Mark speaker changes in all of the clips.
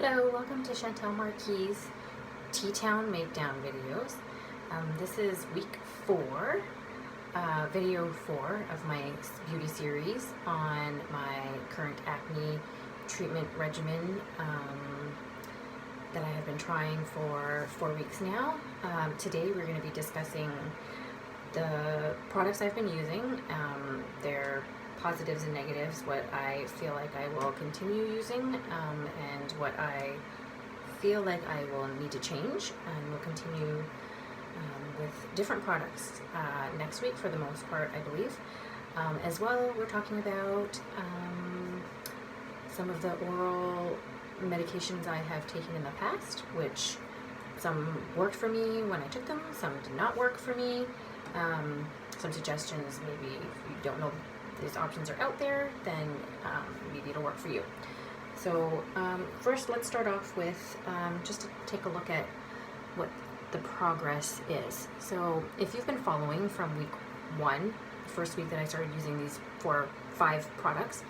Speaker 1: Hello, welcome to Chantelle Marquis' Ttown Makedown videos. This is week 4, video 4 of my beauty series on my current acne treatment regimen that I have been trying for 4 weeks now. Today we're going to be discussing the products I've been using, their positives and negatives, what I feel like I will continue using, and what I feel like I will need to change, and we'll continue with different products next week for the most part, I believe. As well, we're talking about some of the oral medications I have taken in the past, which some worked for me when I took them, some did not work for me. Some suggestions, maybe if you don't know these options are out there, then maybe it'll work for you. So first, let's start off with just to take a look at what the progress is. So if you've been following from week 1, the first week that I started using these 5 products,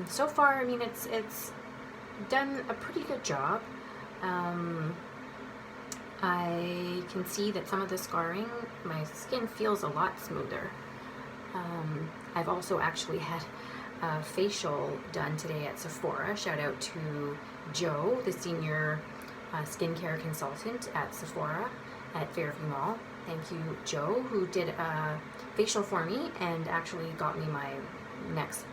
Speaker 1: so far, I mean, it's done a pretty good job. I can see that some of the scarring, my skin feels a lot smoother. I've also actually had a facial done today at Sephora. Shout out to Joe, the senior skincare consultant at Sephora at Fairview Mall. Thank you, Joe, who did a facial for me and actually got me my next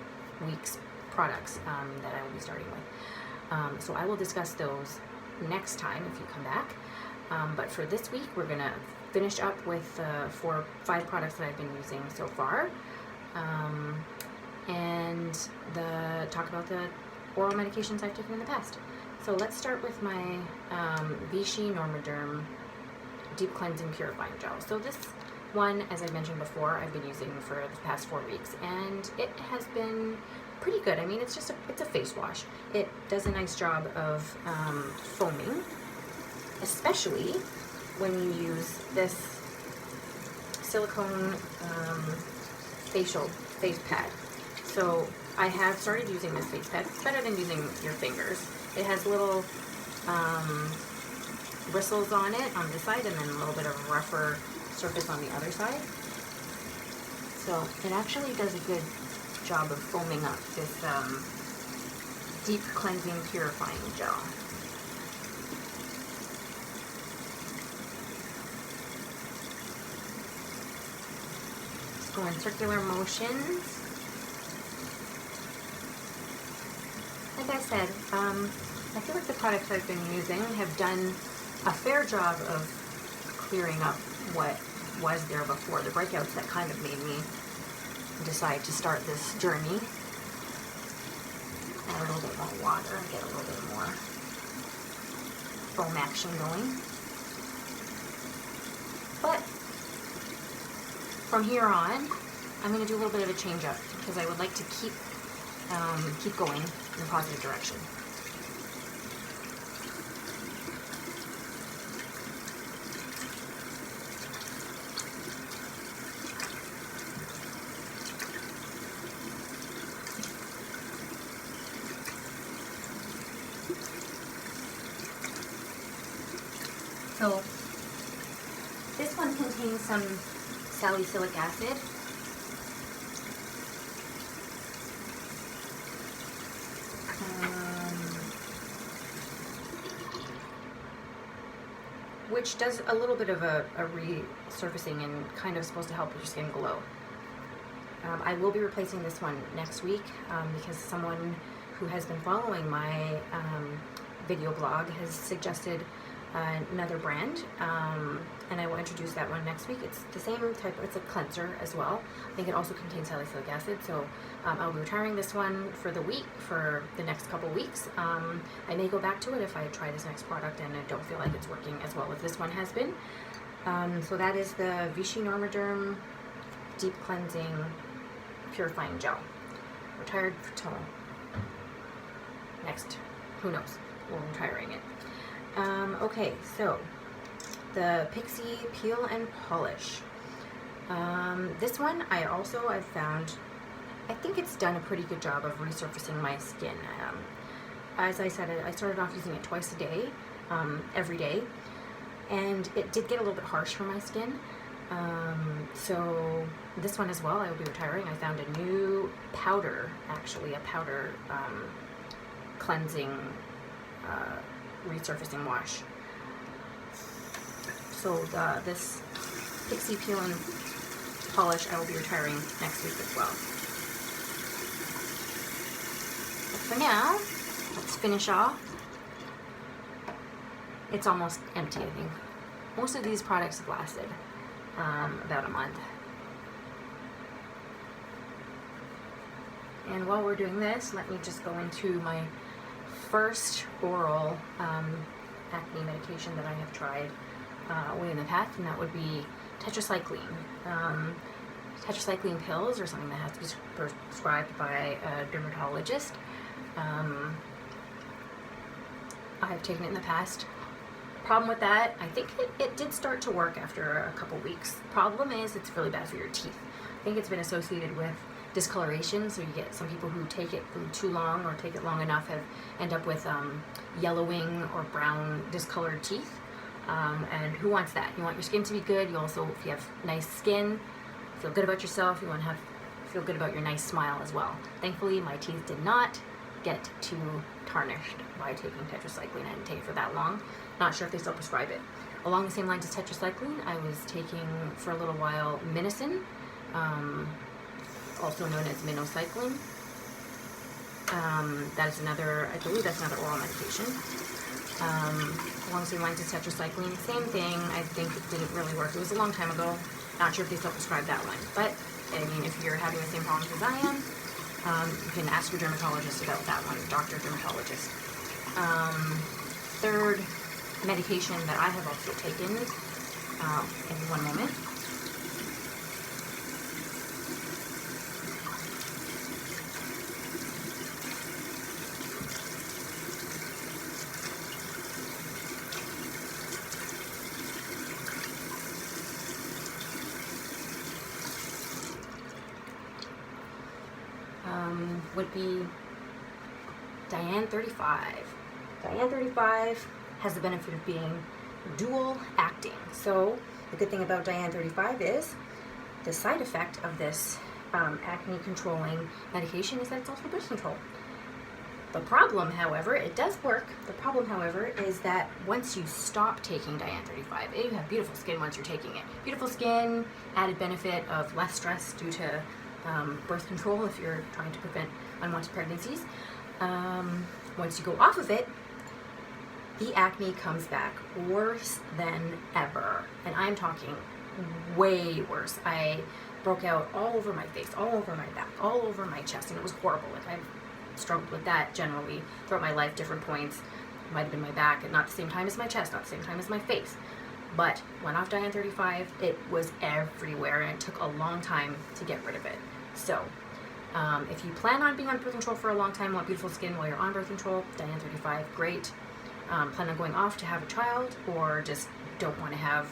Speaker 1: week's products that I will be starting with. So I will discuss those next time if you come back. But for this week, we're going to finish up with the 5 products that I've been using so far, and talk about the oral medications I've taken in the past. So let's start with my Vichy Normaderm Deep Cleansing Purifying Gel. So this one, as I mentioned before, I've been using for the past 4 weeks, and it has been pretty good. I mean, it's a face wash. It does a nice job of foaming, especially when you use this silicone face pad. So I have started using this face pad. It's better than using your fingers. It has little bristles on it on this side, and then a little bit of rougher surface on the other side. So it actually does a good job of foaming up this deep cleansing purifying gel. Go in circular motions. Like I said, I feel like the products I've been using have done a fair job of clearing up what was there before, the breakouts that kind of made me decide to start this journey. Add a little bit more water, get a little bit more foam action going. But from here on, I'm going to do a little bit of a change up because I would like to keep going in a positive direction. So this one contains some salicylic acid. Which does a little bit of a resurfacing and kind of supposed to help your skin glow. I will be replacing this one next week because someone who has been following my video blog has suggested another brand, and I will introduce that one next week. It's the same type, it's a cleanser as well. I think it also contains salicylic acid, so I'll be retiring this one for the next couple weeks. I may go back to it if I try this next product and I don't feel like it's working as well as this one has been. So that is the Vichy Normaderm Deep Cleansing Purifying Gel. Retired till next, who knows, we're retiring it. Okay, so the Pixie Peel and Polish. This one I've found, I think it's done a pretty good job of resurfacing my skin. as I said, I started off using it twice a day, every day, and it did get a little bit harsh for my skin. So this one as well, I will be retiring. I found a new powder, actually, a powder cleansing resurfacing wash. So this Pixie Peel and Polish I will be retiring next week as well. But for now, let's finish off. It's almost empty, I think. Most of these products have lasted about a month. And while we're doing this, let me just go into my first oral acne medication that I have tried way in the past, and that would be tetracycline. Tetracycline pills are something that has to be prescribed by a dermatologist. I've taken it in the past. Problem with that, I think it did start to work after a couple weeks. Problem is, it's really bad for your teeth. I think it's been associated with discoloration, so you get some people who take it for too long or take it long enough end up with yellowing or brown discolored teeth. And who wants that? You want your skin to be good. You also, if you have nice skin, feel good about yourself, you want to feel good about your nice smile as well. Thankfully, my teeth did not get too tarnished by taking tetracycline. I didn't take it for that long. Not sure if they still prescribe it. Along the same lines as tetracycline, I was taking for a little while Minicin, also known as minocycline. That is another, I believe that's another oral medication. Along the same lines as tetracycline, same thing. I think it didn't really work. It was a long time ago. Not sure if they still prescribe that one. But, I mean, if you're having the same problems as I am, you can ask your dermatologist about that one, doctor dermatologist. Third medication that I have also taken, in one moment. Would be Diane 35. Diane 35 has the benefit of being dual acting. So the good thing about Diane 35 is the side effect of this acne controlling medication is that it's also birth control. The problem, however, it does work. The problem, however, is that once you stop taking Diane 35, you have beautiful skin once you're taking it. Beautiful skin, added benefit of less stress due to birth control if you're trying to prevent unwanted pregnancies. Once you go off of it, the acne comes back worse than ever. And I'm talking way worse. I broke out all over my face, all over my back, all over my chest, and it was horrible. Like, I've struggled with that generally throughout my life, different points. It might have been my back, and not the same time as my chest, not the same time as my face. But when off Diane 35, it was everywhere, and it took a long time to get rid of it. So, if you plan on being on birth control for a long time, want beautiful skin while you're on birth control, Diane 35, great. Plan on going off to have a child, or just don't want to have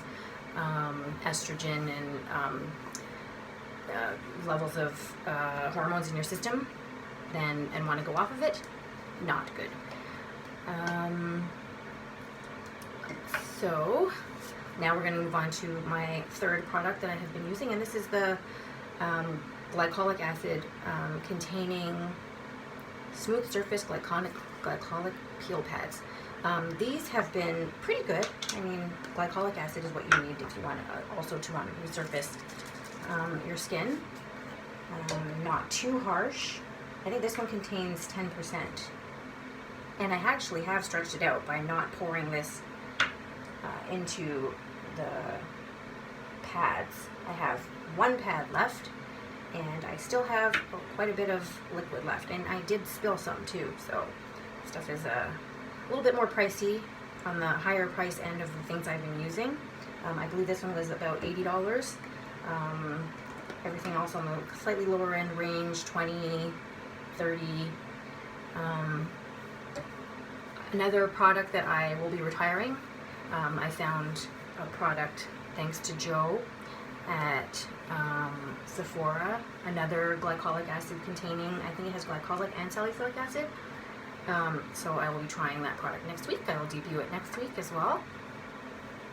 Speaker 1: estrogen and levels of hormones in your system, then and want to go off of it, not good. So now we're going to move on to my third product that I have been using, and this is the glycolic acid containing smooth surface glycolic peel pads. These have been pretty good. I mean, glycolic acid is what you need if you want to also to want to resurface your skin. Not too harsh. I think this one contains 10%. And I actually have stretched it out by not pouring this into the pads. I have one pad left, and I still have quite a bit of liquid left. And I did spill some too, so stuff is a little bit more pricey on the higher price end of the things I've been using. I believe this one was about $80. Everything else on the slightly lower end range, 20, 30. Another product that I will be retiring, I found a product thanks to Joe at Sephora, another glycolic acid containing, I think it has glycolic and salicylic acid. So I will be trying that product next week. I will debut it next week as well.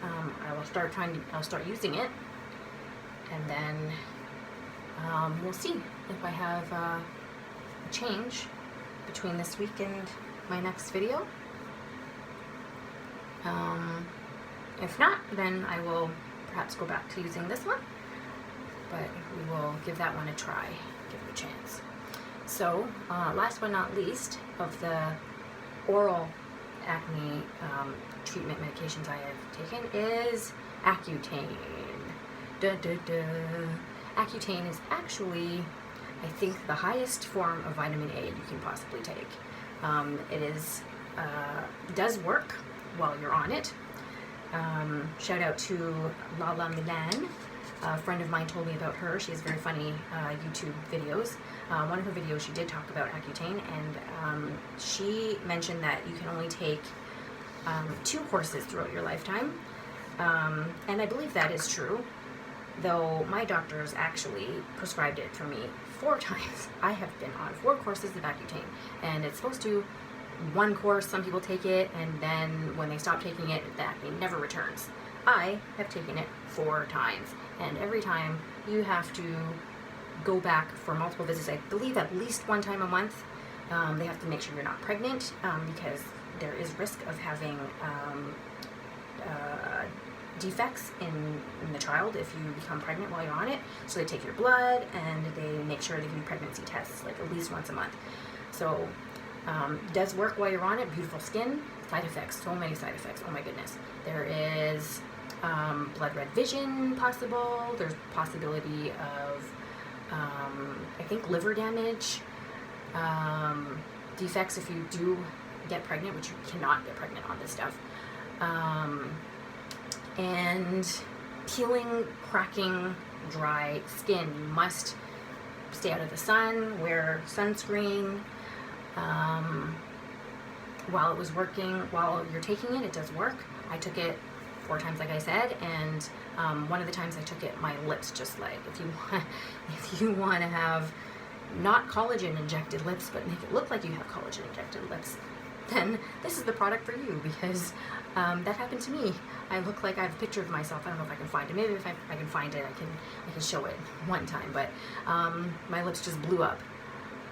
Speaker 1: I'll start using it, and then we'll see if I have a change between this week and my next video. If not, then I will perhaps go back to using this one, but we will give that one a try, give it a chance. So, last but not least, of the oral acne treatment medications I have taken is Accutane. Accutane is actually, I think, the highest form of vitamin A you can possibly take. It does work while you're on it. Shout out to Lala Milan. A friend of mine told me about her. She has very funny YouTube videos. One of her videos she did talk about Accutane, and she mentioned that you can only take 2 courses throughout your lifetime. And I believe that is true, though my doctors actually prescribed it for me 4 times. I have been on 4 courses of Accutane, and it's supposed to, 1 course, some people take it, and then when they stop taking it, the acne never returns. I have taken it 4 times, and every time you have to go back for multiple visits. I believe at least 1 time a month. They have to make sure you're not pregnant, because there is risk of having defects in the child if you become pregnant while you're on it. So they take your blood and they make sure to give you pregnancy tests like at least once a month. So it does work while you're on it. Beautiful skin. Side effects, so many side effects. Oh my goodness. There is blood red vision possible. There's possibility of I think liver damage, defects if you do get pregnant, which you cannot get pregnant on this stuff, and peeling, cracking, dry skin. You must stay out of the sun, wear sunscreen. While it was working, while you're taking it, it does work. I took it 4 times, like I said, and one of the times I took it, my lips just like, if you want to have not collagen injected lips, but make it look like you have collagen injected lips, then this is the product for you, because that happened to me. I look like I have a picture of myself. I don't know if I can find it. Maybe if I can find it, I can show it one time. But my lips just blew up,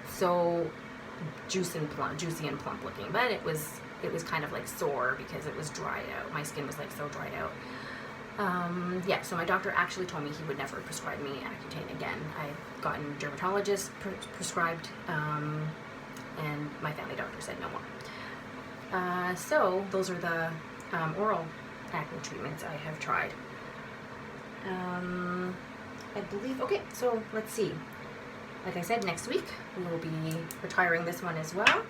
Speaker 1: so juicy and plump looking. But it was kind of like sore because it was dried out. My skin was like so dried out. Yeah, so my doctor actually told me he would never prescribe me Accutane again. I've gotten dermatologist prescribed, and my family doctor said no more. So those are the oral acne treatments I have tried. I believe, okay, so let's see. Like I said, next week we will be retiring this one as well.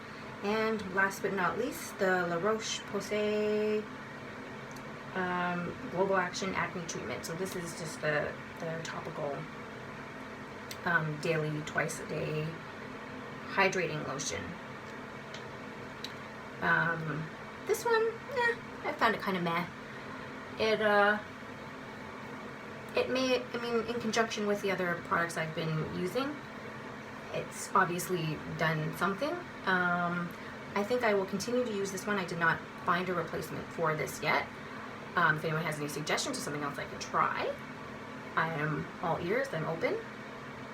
Speaker 1: And last but not least, the La Roche-Posay Global Action Acne Treatment. So this is just the topical daily, twice a day hydrating lotion. This one, I found it kind of meh. It may, I mean, in conjunction with the other products I've been using, it's obviously done something. I think I will continue to use this one. I did not find a replacement for this yet. If anyone has any suggestions or something else I could try, I am all ears. I'm open.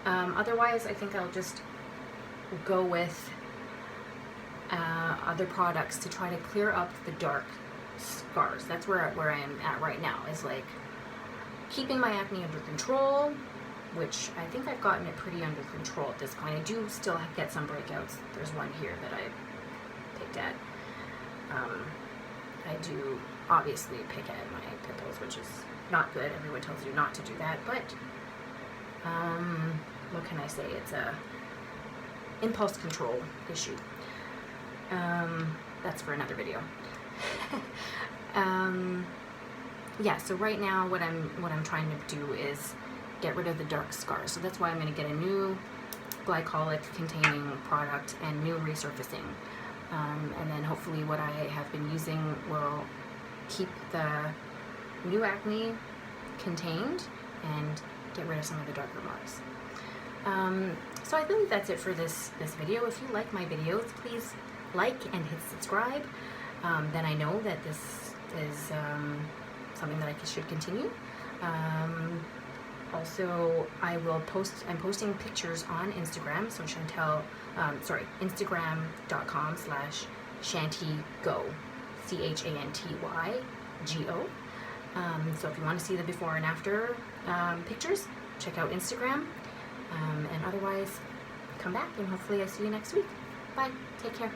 Speaker 1: Otherwise, I think I'll just go with other products to try to clear up the dark scars. That's where I am at right now, is like keeping my acne under control, which I think I've gotten it pretty under control at this point. I do still get some breakouts. There's one here that I picked at. I do obviously pick at my pimples, which is not good. Everyone tells you not to do that, but what can I say? It's a impulse control issue. That's for another video. Yeah, so right now what I'm trying to do is get rid of the dark scars. So that's why I'm going to get a new glycolic containing product and new resurfacing. And then hopefully what I have been using will keep the new acne contained and get rid of some of the darker marks. So I believe that's it for this video. If you like my videos, please like and hit subscribe. Then I know that this is something that I should continue. Also, I'm posting pictures on Instagram, so Chantelle, Instagram.com/shantygo, CHANTYGO. So if you want to see the before and after pictures, check out Instagram. And otherwise, come back and hopefully I see you next week. Bye. Take care.